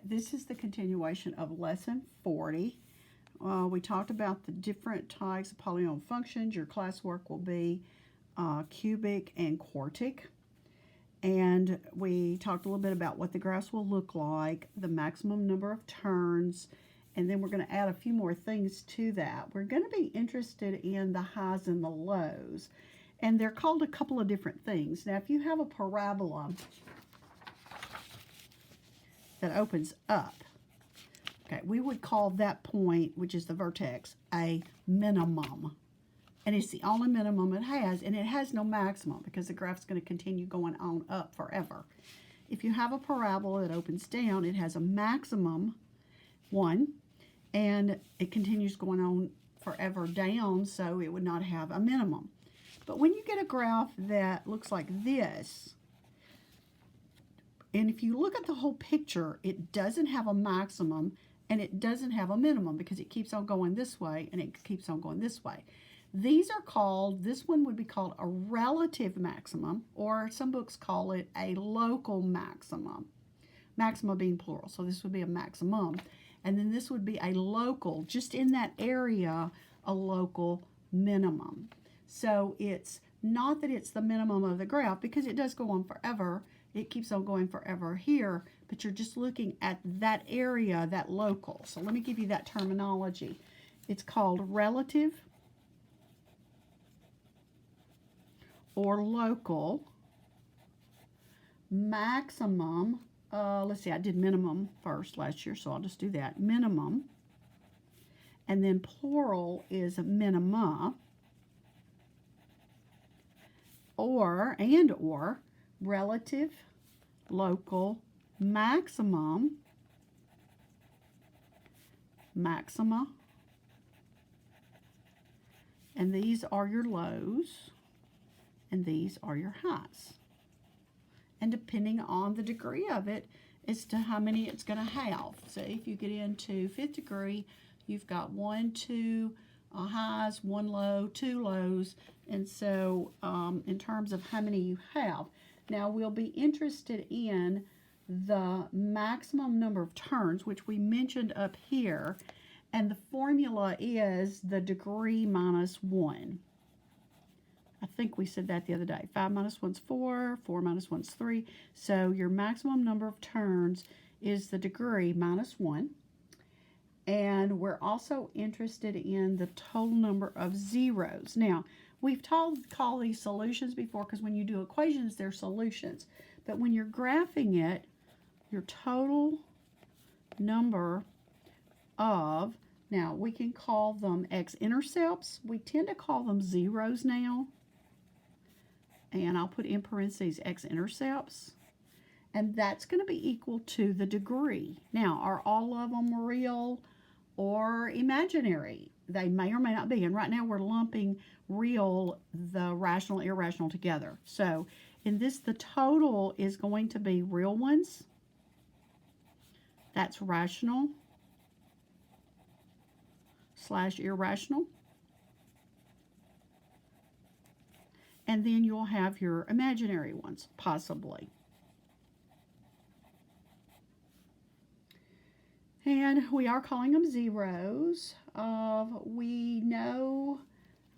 this is the continuation of lesson 40. We talked about the different types of polynomial functions. Your classwork will be cubic and quartic. And we talked a little bit about what the graphs will look like, the maximum number of turns, and then we're going to add a few more things to that. We're going to be interested in the highs and the lows, and they're called a couple of different things. Now, if you have a parabola that opens up, okay, we would call that point, which is the vertex, a minimum. And it's the only minimum it has, and it has no maximum because the graph's going to continue going on up forever. If you have a parabola that opens down, it has a maximum 1, and it continues going on forever down, so it would not have a minimum. But when you get a graph that looks like this, and if you look at the whole picture, it doesn't have a maximum and it doesn't have a minimum because it keeps on going this way and it keeps on going this way. These are called, this one would be called a relative maximum, or some books call it a local maximum. Maxima being plural, so this would be a maximum. And then this would be a local, just in that area, a local minimum. So it's not that it's the minimum of the graph, because it does go on forever. It keeps on going forever here, but you're just looking at that area, that local. So let me give you that terminology. It's called relative or local maximum. Let's see, I did minimum first last year, so I'll just do that. Minimum. And then plural is minima. Or relative local maximum, maxima. And these are your lows. And these are your highs. And depending on the degree of it as to how many it's going to have. So if you get into 5th degree, you've got 1, 2 highs, 1 low, 2 lows. And so in terms of how many you have. Now we'll be interested in the maximum number of turns, which we mentioned up here. And the formula is the degree minus 1. I think we said that the other day. 5 minus 1's 4, 4 minus 1's 3. So your maximum number of turns is the degree minus 1. And we're also interested in the total number of zeros. Now, we've called these solutions before because when you do equations, they're solutions. But when you're graphing it, your total number of, now we can call them x-intercepts. We tend to call them zeros now. And I'll put in parentheses x-intercepts. And that's going to be equal to the degree. Now, are all of them real or imaginary? They may or may not be. And right now we're lumping real, the rational, irrational together. So in this, the total is going to be real ones. That's rational / irrational. And then you'll have your imaginary ones, possibly. And we are calling them zeros. We know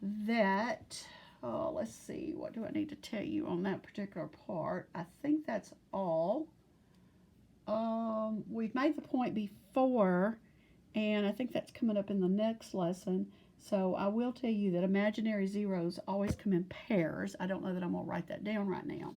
that, let's see, what do I need to tell you on that particular part? I think that's all. We've made the point before, and I think that's coming up in the next lesson. So I will tell you that imaginary zeros always come in pairs. I don't know that I'm going to write that down right now.